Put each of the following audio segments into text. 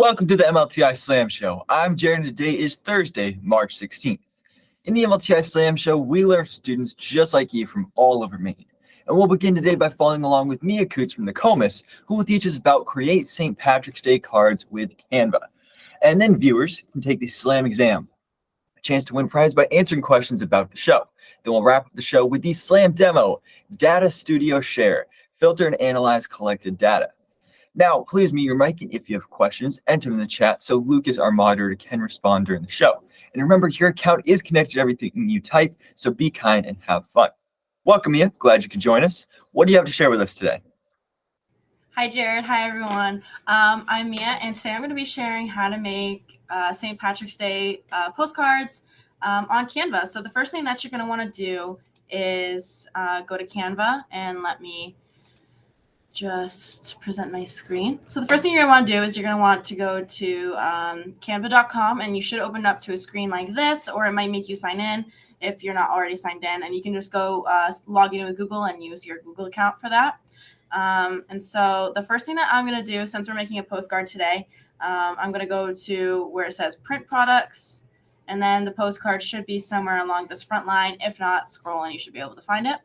Welcome to the MLTI Slam Show. I'm Jared and today is Thursday, March 16th. In the MLTI Slam Show, we learn from students just like you from all over Maine. And we'll begin today by following along with Mia Coots from the Comus, who will teach us about create St. Patrick's Day cards with Canva. And then viewers can take the Slam exam, a chance to win a prize by answering questions about the show. Then we'll wrap up the show with the Slam demo, Data Studio Share, filter and analyze collected data. Now, please mute your mic, and if you have questions, enter them in the chat so Lucas, our moderator, can respond during the show. And remember, your account is connected to everything you type, so be kind and have fun. Welcome, Mia. Glad you could join us. What do you have to share with us today? Hi, Jared. Hi, everyone. I'm Mia, and today I'm going to be sharing how to make St. Patrick's Day postcards on Canva. So the first thing that you're going to want to do is go to Canva, and let me just present my screen. So the first thing you're going to want to do is you're going to want to go to canva.com, and you should open up to a screen like this, or it might make you sign in if you're not already signed in, and you can just go log in with Google and use your Google account for that. And so the first thing that I'm going to do, since we're making a postcard today, I'm going to go to where it says print products, and then the postcard should be somewhere along this front line. If not, scroll and you should be able to find it.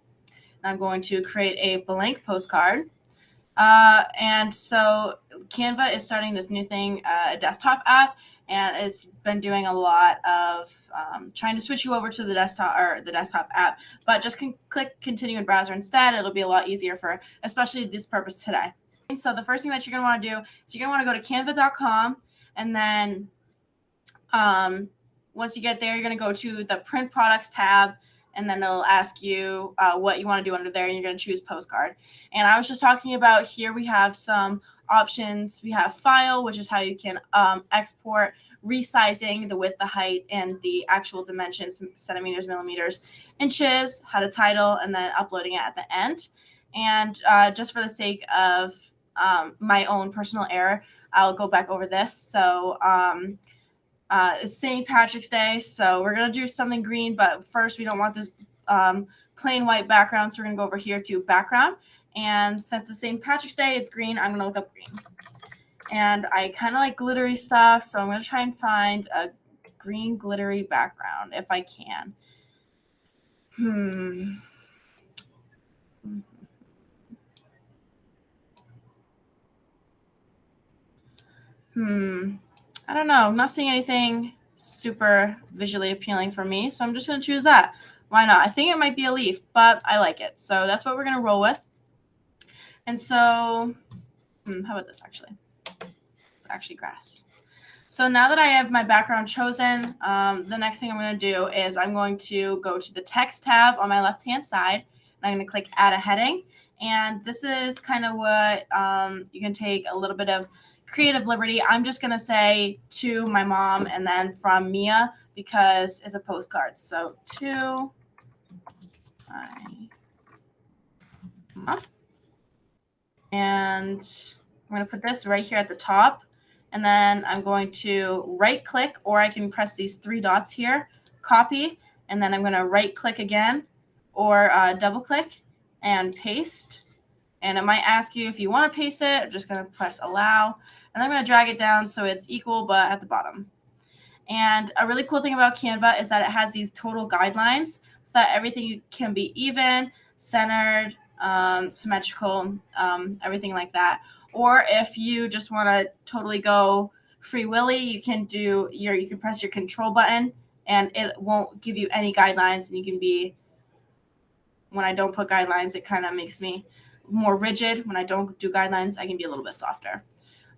And I'm going to create a blank postcard. And so Canva is starting this new thing, a desktop app, and it's been doing a lot of trying to switch you over to the desktop app, but just click continue in browser instead. It'll be a lot easier for especially this purpose today. And so the first thing that you're going to want to do is you're going to want to go to canva.com, and then once you get there, you're going to go to the print products tab, and then it'll ask you what you want to do under there, and you're going to choose postcard. And I was just talking about here we have some options. We have file, which is how you can export, resizing, the width, the height, and the actual dimensions, centimeters, millimeters, inches, how to title, and then uploading it at the end. And just for the sake of my own personal error, I'll go back over this. So it's St. Patrick's Day, so we're going to do something green, but first we don't want this plain white background, so we're going to go over here to background. And since it's St. Patrick's Day, it's green, I'm going to look up green. And I kind of like glittery stuff, so I'm going to try and find a green glittery background if I can. I don't know. I'm not seeing anything super visually appealing for me, so I'm just going to choose that. Why not? I think it might be a leaf, but I like it. So that's what we're going to roll with. And so, how about this actually? It's actually grass. So now that I have my background chosen, the next thing I'm going to do is I'm going to go to the text tab on my left-hand side, and I'm going to click add a heading. And this is kind of what you can take a little bit of creative liberty. I'm just going to say to my mom and then from Mia because it's a postcard. So to my mom. And I'm going to put this right here at the top. And then I'm going to right click, or I can press these three dots here, copy. And then I'm going to right click again or double click and paste. And it might ask you if you want to paste it. I'm just going to press allow. And I'm going to drag it down so it's equal, but at the bottom. And a really cool thing about Canva is that it has these total guidelines so that everything can be even, centered, symmetrical, everything like that. Or if you just want to totally go free willy, you can press your control button and it won't give you any guidelines. And you can be, when I don't put guidelines, it kind of makes me more rigid. When I don't do guidelines, I can be a little bit softer.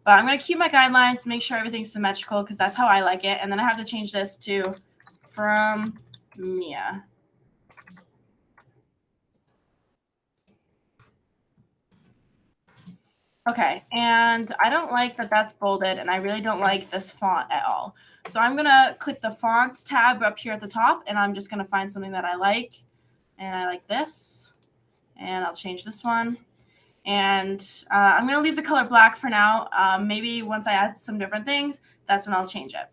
But I'm going to keep my guidelines, make sure everything's symmetrical because that's how I like it. And then I have to change this to from Mia. Okay, and I don't like that that's bolded, and I really don't like this font at all. So I'm going to click the fonts tab up here at the top, and I'm just going to find something that I like. And I like this, and I'll change this one. And I'm going to leave the color black for now. Maybe once I add some different things, that's when I'll change it.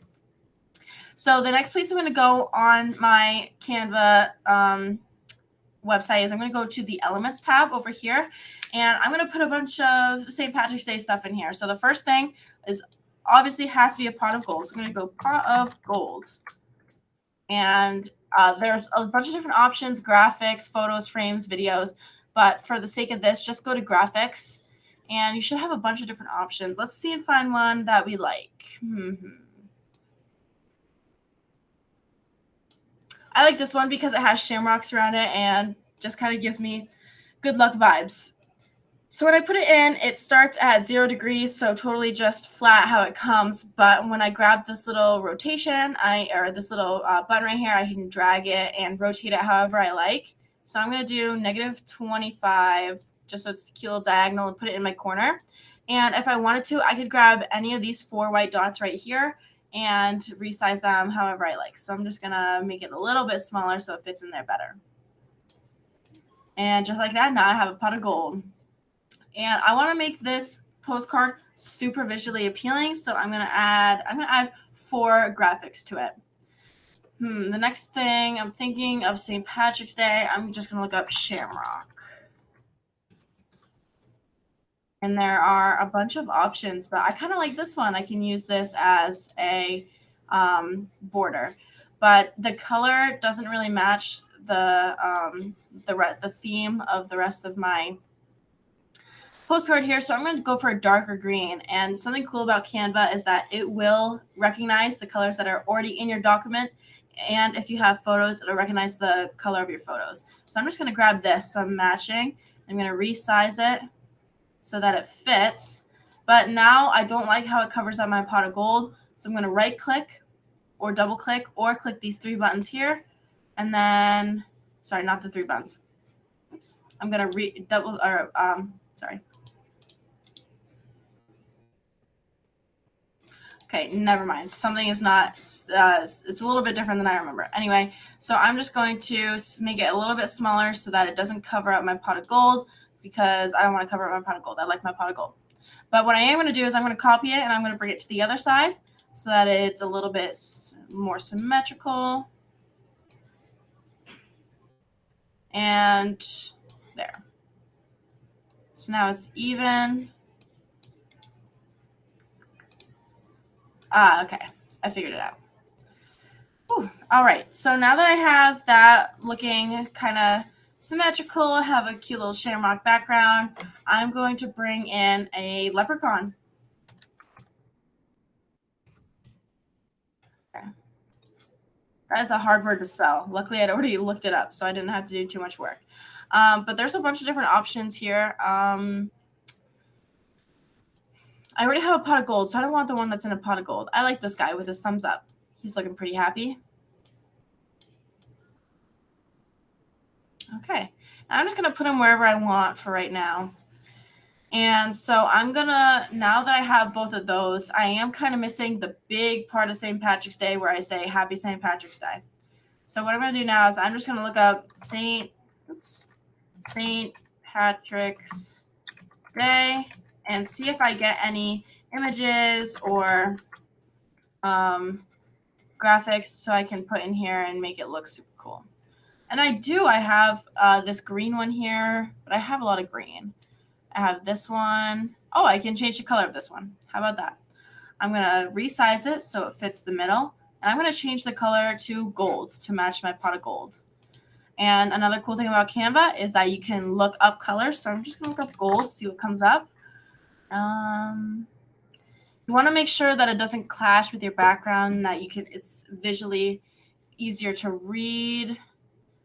So the next place I'm going to go on my Canva website is I'm going to go to the Elements tab over here. And I'm going to put a bunch of St. Patrick's Day stuff in here. So the first thing is obviously has to be a pot of gold. So I'm going to go pot of gold. And there's a bunch of different options, graphics, photos, frames, videos. But for the sake of this, just go to graphics. And you should have a bunch of different options. Let's see and find one that we like. I like this one because it has shamrocks around it and just kind of gives me good luck vibes. So when I put it in, it starts at 0 degrees, so totally just flat how it comes. But when I grab this little rotation, or this little button right here, I can drag it and rotate it however I like. So I'm going to do -25, just so it's a cute little diagonal, and put it in my corner. And if I wanted to, I could grab any of these 4 white dots right here and resize them however I like. So I'm just going to make it a little bit smaller so it fits in there better. And just like that, now I have a pot of gold. And I want to make this postcard super visually appealing, so I'm gonna add 4 graphics to it. The next thing I'm thinking of St. Patrick's Day, I'm just gonna look up shamrock. And there are a bunch of options, but I kind of like this one. I can use this as a border, but the color doesn't really match the theme of the rest of my postcard here, so I'm going to go for a darker green. And something cool about Canva is that it will recognize the colors that are already in your document, and if you have photos, it'll recognize the color of your photos. So I'm just going to grab this, some matching. I'm going to resize it so that it fits, but now I don't like how it covers up my pot of gold, so I'm going to right click or double click or click these 3 buttons here, and then, sorry, not the 3 buttons. Oops. I'm going to sorry. Okay, never mind. Something is not, it's a little bit different than I remember. Anyway, so I'm just going to make it a little bit smaller so that it doesn't cover up my pot of gold, because I don't want to cover up my pot of gold. I like my pot of gold. But what I am going to do is I'm going to copy it and I'm going to bring it to the other side so that it's a little bit more symmetrical. And there. So now it's even. Okay. I figured it out. Whew. All right. So now that I have that looking kind of symmetrical, have a cute little shamrock background, I'm going to bring in a leprechaun. Okay. That is a hard word to spell. Luckily, I'd already looked it up, so I didn't have to do too much work. But there's a bunch of different options here. I already have a pot of gold, so I don't want the one that's in a pot of gold. I like this guy with his thumbs up. He's looking pretty happy. Okay. And I'm just going to put him wherever I want for right now. And so I'm going to, now that I have both of those, I am kind of missing the big part of St. Patrick's Day where I say Happy St. Patrick's Day. So what I'm going to do now is I'm just going to look up St. Patrick's Day and see if I get any images or graphics so I can put in here and make it look super cool. And I have this green one here, but I have a lot of green. I have this one. Oh, I can change the color of this one. How about that? I'm going to resize it so it fits the middle. And I'm going to change the color to gold to match my pot of gold. And another cool thing about Canva is that you can look up colors. So I'm just going to look up gold, see what comes up. You want to make sure that it doesn't clash with your background, that it's visually easier to read.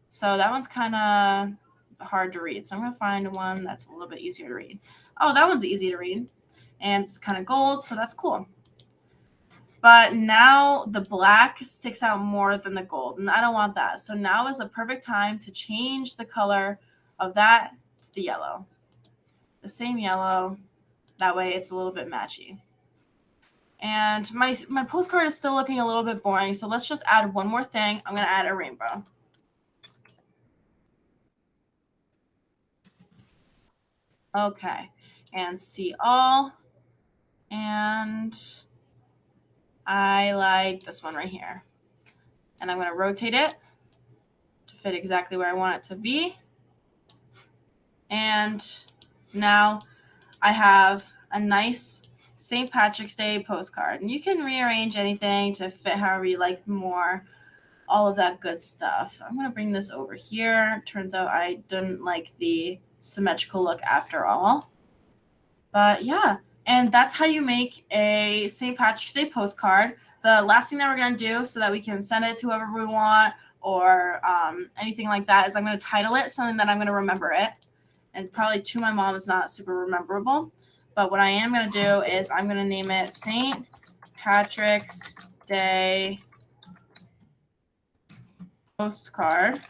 So that one's kind of hard to read. So I'm going to find one that's a little bit easier to read. Oh, that one's easy to read. And it's kind of gold, so that's cool. But now the black sticks out more than the gold, and I don't want that. So now is a perfect time to change the color of that to the yellow. The same yellow. That way it's a little bit matchy. And my postcard is still looking a little bit boring, so let's just add one more thing. I'm going to add a rainbow. Okay, and see all. And I like this one right here. And I'm going to rotate it to fit exactly where I want it to be. And now I have a nice St. Patrick's Day postcard. And you can rearrange anything to fit however you like more, all of that good stuff. I'm going to bring this over here. Turns out I didn't like the symmetrical look after all. But yeah, and that's how you make a St. Patrick's Day postcard. The last thing that we're going to do so that we can send it to whoever we want or anything like that is I'm going to title it something that I'm going to remember it. And probably to my mom is not super rememberable. But what I am going to do is I'm going to name it St. Patrick's Day postcard.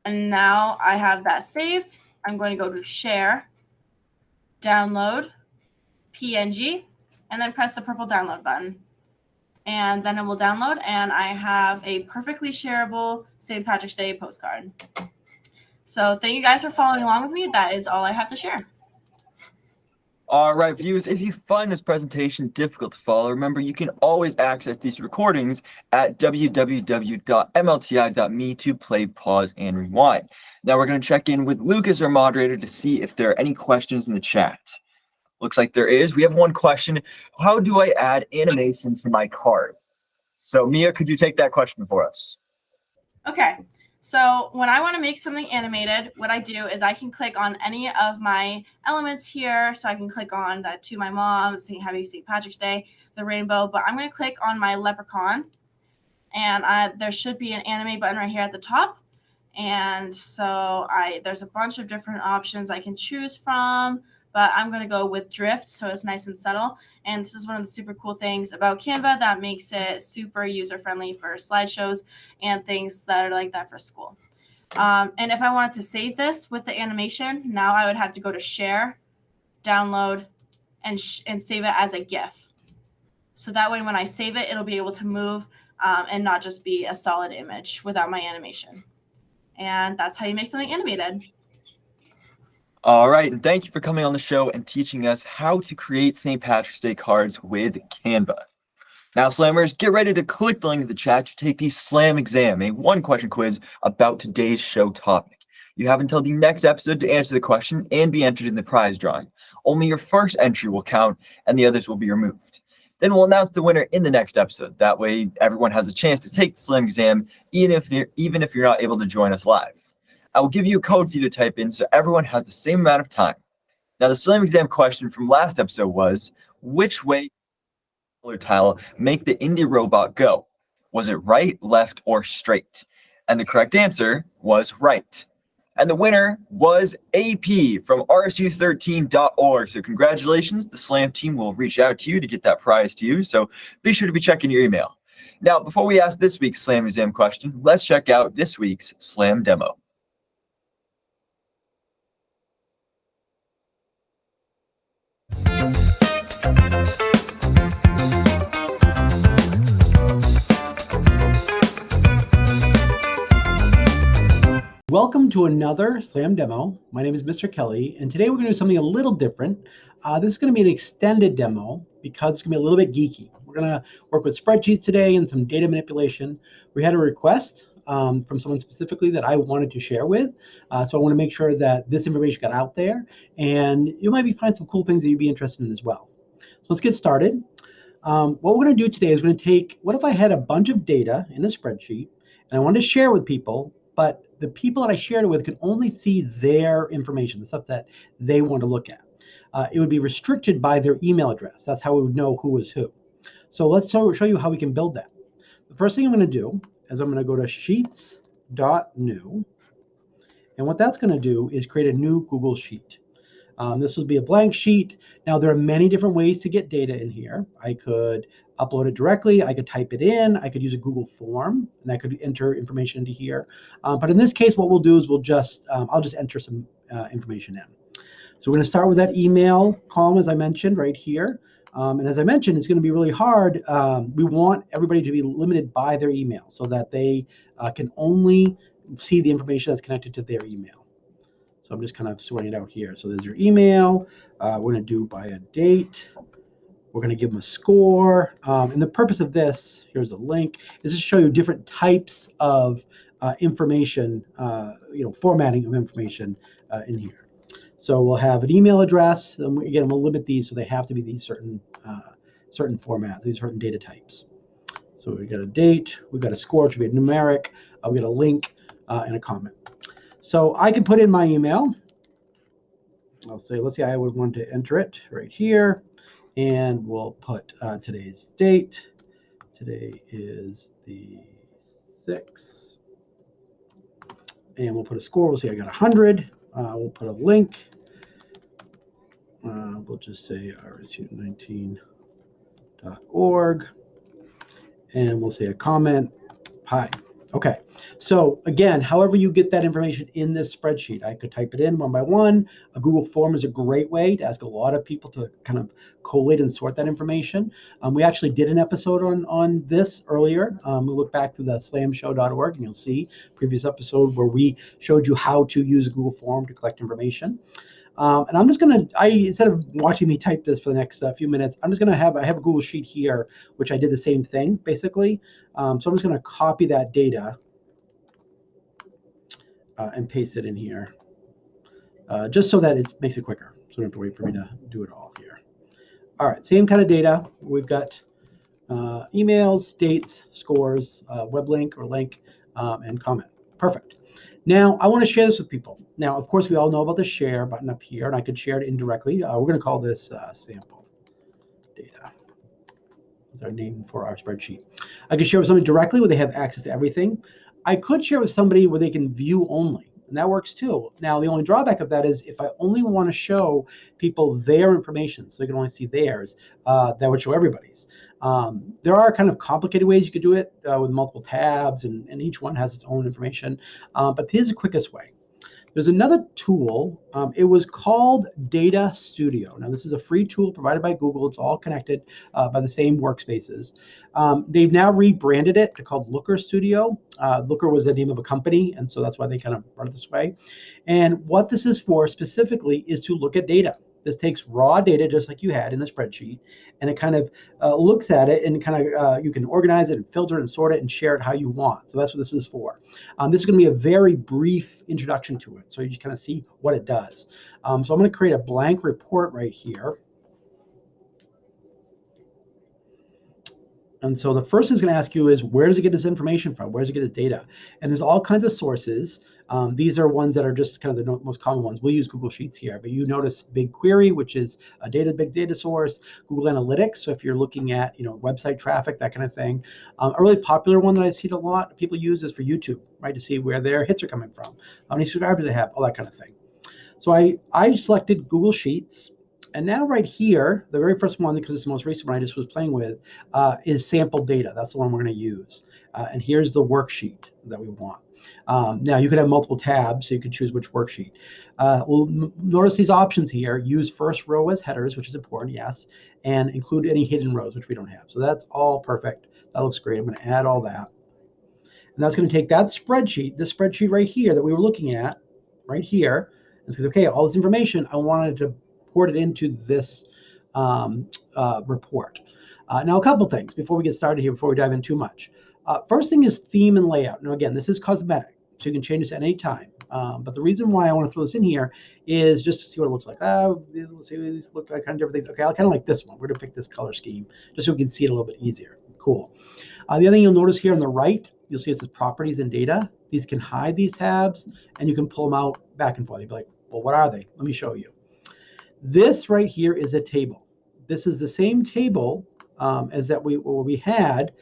And now I have that saved. I'm going to go to share, download, PNG, and then press the purple download button. And then it will download, and I have a perfectly shareable St. Patrick's Day postcard. So thank you guys for following along with me. That is all I have to share. All right, viewers, if you find this presentation difficult to follow, remember you can always access these recordings at www.mlti.me to play, pause, and rewind. Now we're going to check in with Lucas, our moderator, to see if there are any questions in the chat. Looks like there is. We have one question. How do I add animation to my card? So Mia, could you take that question for us? Okay. So when I want to make something animated, what I do is I can click on any of my elements here. So I can click on that to my mom, saying Happy St. Patrick's Day, the rainbow, but I'm going to click on my leprechaun, and there should be an animate button right here at the top. And so there's a bunch of different options I can choose from, but I'm going to go with drift, so it's nice and subtle. And this is one of the super cool things about Canva that makes it super user-friendly for slideshows and things that are like that for school. And if I wanted to save this with the animation, now I would have to go to share, download, and save it as a GIF. So that way when I save it, it'll be able to move and not just be a solid image without my animation. And that's how you make something animated. All right, and thank you for coming on the show and teaching us how to create St. Patrick's Day cards with Canva. Now, Slammers, get ready to click the link in the chat to take the Slam exam, a one-question quiz about today's show topic. You have until the next episode to answer the question and be entered in the prize drawing. Only your first entry will count, and the others will be removed. Then we'll announce the winner in the next episode. That way, everyone has a chance to take the Slam exam, even if you're not able to join us live. I will give you a code for you to type in so everyone has the same amount of time. Now, the Slam exam question from last episode was, which way color tile make the indie robot go? Was it right, left, or straight? And the correct answer was right. And the winner was AP from rsu13.org. So congratulations, the Slam team will reach out to you to get that prize to you. So be sure to be checking your email. Now, before we ask this week's Slam exam question, let's check out this week's Slam demo. Welcome to another Slam demo. My name is Mr. Kelly, and today we're going to do something a little different. This is going to be an extended demo because it's going to be a little bit geeky. We're going to work with spreadsheets today and some data manipulation. We had a request from someone specifically that I wanted to share with, so I want to make sure that this information got out there, and you might find some cool things that you'd be interested in as well. So let's get started. What we're going to do today is we're going to take, what if I had a bunch of data in a spreadsheet, and I wanted to share with people, but the people that I shared it with could only see their information, the stuff that they want to look at. It would be restricted by their email address. That's how we would know who was who. So let's show you how we can build that. The first thing I'm going to do is I'm going to go to sheets.new. And what that's going to do is create a new Google Sheet. This will be a blank sheet. Now, there are many different ways to get data in here. I could upload it directly. I could type it in. I could use a Google form, and I could enter information into here. But in this case, what we'll do is I'll just enter some information in. So we're going to start with that email column, as I mentioned, right here. And as I mentioned, it's going to be really hard. We want everybody to be limited by their email so that they can only see the information that's connected to their email. So I'm just kind of sorting it out here. So there's your email. We're going to do by a date. We're going to give them a score. And the purpose of this, here's a link, is to show you different types of information, formatting of information in here. So we'll have an email address. And again, we'll limit these so they have to be these certain formats, these certain data types. So we've got a date, we've got a score, which would be a numeric, we've got a link, and a comment. So I can put in my email. I'll say, let's say I would want to enter it right here, and we'll put today's date. Today is the 6th, and we'll put a score. We'll say I got 100. We'll put a link. We'll just say rsu19.org, and we'll say a comment. Hi. Okay, so again, however you get that information in this spreadsheet, I could type it in one by one. A Google form is a great way to ask a lot of people to kind of collate and sort that information. We actually did an episode on this earlier. We look back through the slamshow.org and you'll see previous episode where we showed you how to use a Google form to collect information. And I'm just going to, instead of watching me type this for the next few minutes, I'm just going to I have a Google Sheet here, which I did the same thing, basically. So I'm just going to copy that data and paste it in here, just so that it makes it quicker. So you don't have to wait for me to do it all here. All right, same kind of data. We've got emails, dates, scores, web link or link, and comment. Perfect. Now, I want to share this with people. Now, of course, we all know about the share button up here, and I could share it indirectly. We're going to call this sample data. That's our name for our spreadsheet. I could share with somebody directly where they have access to everything. I could share with somebody where they can view only, and that works too. Now, the only drawback of that is if I only want to show people their information, so they can only see theirs, that would show everybody's. There are kind of complicated ways you could do it with multiple tabs, and each one has its own information. But here's the quickest way. There's another tool. It was called Data Studio. Now, this is a free tool provided by Google. It's all connected by the same workspaces. They've now rebranded it to called Looker Studio. Looker was the name of a company, and so that's why they kind of run it this way. And what this is for specifically is to look at data. This takes raw data, just like you had in the spreadsheet, and it kind of looks at it and kind of you can organize it and filter it and sort it and share it how you want. So that's what this is for. This is going to be a very brief introduction to it, so you just kind of see what it does. So I'm going to create a blank report right here. And so the first thing it's going to ask you is, where does it get this information from? Where does it get its data? And there's all kinds of sources. These are ones that are just kind of the most common ones. We'll use Google Sheets here, but you notice BigQuery, which is a big data source, Google Analytics. So if you're looking at website traffic, that kind of thing. A really popular one that I've seen a lot of people use is for YouTube, right, to see where their hits are coming from, how many subscribers they have, all that kind of thing. So I selected Google Sheets. And now right here, the very first one, because it's the most recent one I just was playing with, is sample data. That's the one we're going to use. And here's the worksheet that we want. Now, you could have multiple tabs, so you could choose which worksheet. We'll notice these options here. Use first row as headers, which is important, yes, and include any hidden rows, which we don't have. So that's all perfect. That looks great. I'm going to add all that. And that's going to take that spreadsheet, this spreadsheet right here that we were looking at, right here, and it says, okay, all this information, I wanted to port it into this report. Now, a couple things before we get started here, before we dive in too much. First thing is theme and layout. Now, again, this is cosmetic, so you can change this at any time. But the reason why I want to throw this in here is just to see what it looks like. Let's see, these look like kind of different things. Okay, I kind of like this one. We're going to pick this color scheme just so we can see it a little bit easier. Cool. The other thing you'll notice here on the right, you'll see it says properties and data. These can hide these tabs, and you can pull them out back and forth. You'll be like, well, what are they? Let me show you. This right here is a table. This is the same table as that we had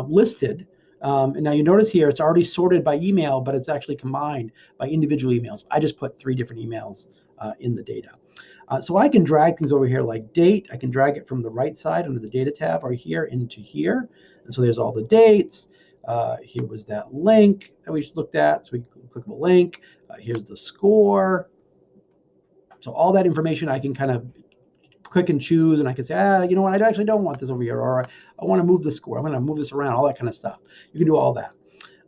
listed. And now you notice here it's already sorted by email, but it's actually combined by individual emails. I just put 3 different emails in the data. So I can drag things over here like date. I can drag it from the right side under the data tab or here into here. And so there's all the dates. Here was that link that we looked at. So we click the link. Here's the score. So all that information I can kind of click and choose, and I can say, you know what, I actually don't want this over here, or I want to move the score. I'm going to move this around, all that kind of stuff. You can do all that.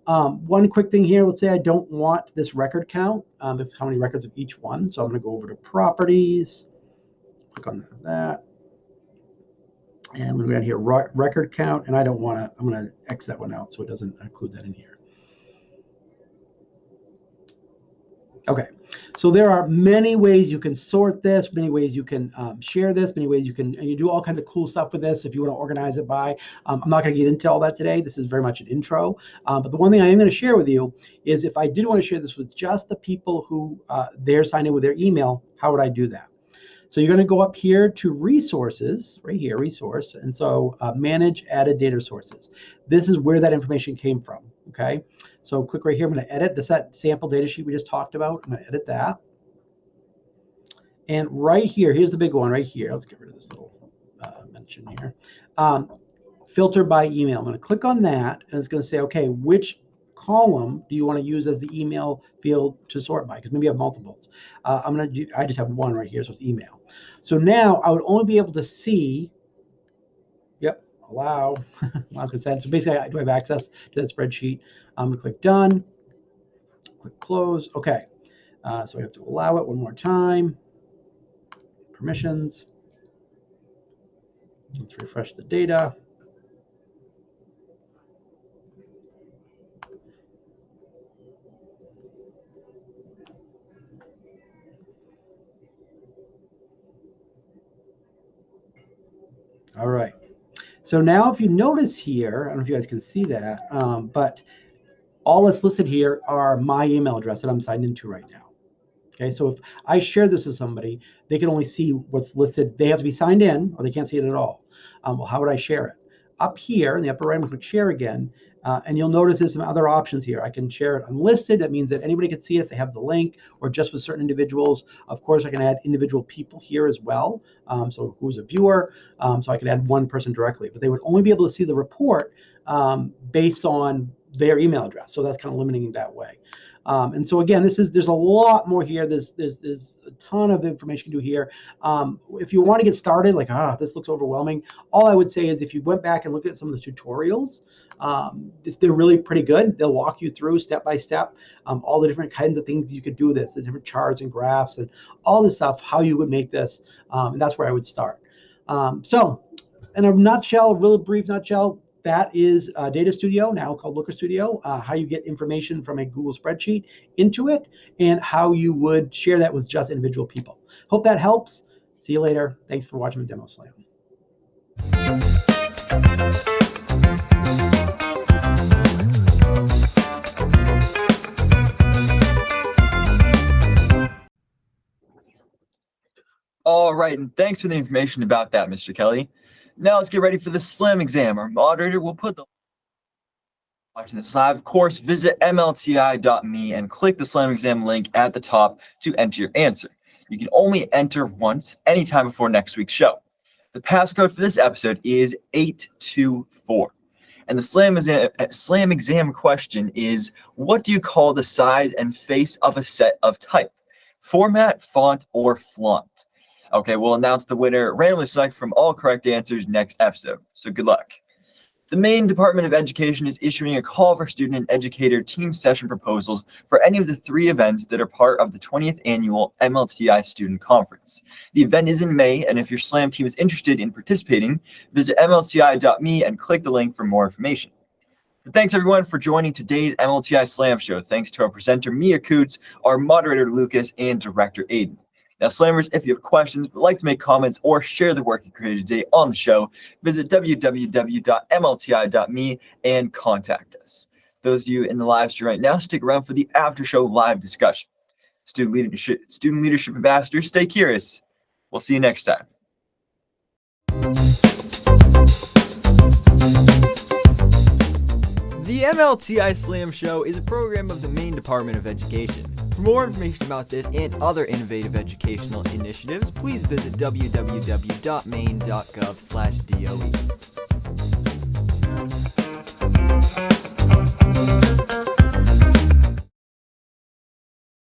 One quick thing here, let's say I don't want this record count. That's how many records of each one. So I'm going to go over to properties, click on that. And we're going to here record count, and I don't want to, I'm going to X that one out so it doesn't include that in here. Okay, So there are many ways you can sort this, many ways you can share this, many ways and you do all kinds of cool stuff with this if you want to organize it by. I'm not going to get into all that today. This is very much an intro. But the one thing I am going to share with you is if I did want to share this with just the people who they're signed in with their email, how would I do that? So you're going to go up here to resources, right here, resource. And so manage added data sources. This is where that information came from, okay? So click right here. I'm going to edit this, that sample data sheet we just talked about. I'm going to edit that. And right here, here's the big one right here. Let's get rid of this little mention here. Filter by email. I'm going to click on that, and it's going to say, okay, which column do you want to use as the email field to sort by? Because maybe you have multiples. I just have one right here, so it's email. So now I would only be able to see, yep, allow consent. So basically, I do have access to that spreadsheet. I'm going to click done, click close. Okay, so I have to allow it one more time. Permissions. Let's refresh the data. All right. So now if you notice here, I don't know if you guys can see that, but all that's listed here are my email address that I'm signed into right now. Okay, so if I share this with somebody, they can only see what's listed. They have to be signed in or they can't see it at all. Well, how would I share it? Up here in the upper right, I'm going to click share again. And you'll notice there's some other options here. I can share it unlisted. That means that anybody can see it if they have the link, or just with certain individuals. Of course, I can add individual people here as well. So who's a viewer? So I can add one person directly, but they would only be able to see the report based on their email address. So that's kind of limiting that way. And so again, there's a lot more here. There's a ton of information you can do here. If you want to get started, like, this looks overwhelming, all I would say is if you went back and looked at some of the tutorials, they're really pretty good. They'll walk you through step by step all the different kinds of things you could do this, the different charts and graphs and all this stuff, how you would make this. And that's where I would start. So in a nutshell, a really brief nutshell, that is Data Studio, now called Looker Studio, how you get information from a Google spreadsheet into it, and how you would share that with just individual people. Hope that helps. See you later. Thanks for watching the Demo Slam. All right, and thanks for the information about that, Mr. Kelly. Now let's get ready for the SLAM exam. Our moderator will put the watching this live. Of course, visit mlti.me and click the SLAM exam link at the top to enter your answer. You can only enter once, anytime before next week's show. The passcode for this episode is 824. And the SLAM exam question is, what do you call the size and face of a set of type? Format, font, or flaunt? Okay, we'll announce the winner, randomly select from all correct answers next episode. So good luck. The Maine Department of Education is issuing a call for student and educator team session proposals for any of the 3 events that are part of the 20th annual MLTI Student Conference. The event is in May, and if your SLAM team is interested in participating, visit mlti.me and click the link for more information. Thanks everyone for joining today's MLTI Slam Show. Thanks to our presenter Mia Coots, our moderator Lucas, and director Aiden. Now, Slammers, if you have questions, would like to make comments, or share the work you created today on the show, visit www.mlti.me and contact us. Those of you in the live stream right now, stick around for the after show live discussion. Student leadership ambassadors, stay curious. We'll see you next time. The MLTI Slam Show is a program of the Maine Department of Education. For more information about this and other innovative educational initiatives, please visit www.maine.gov/DOE.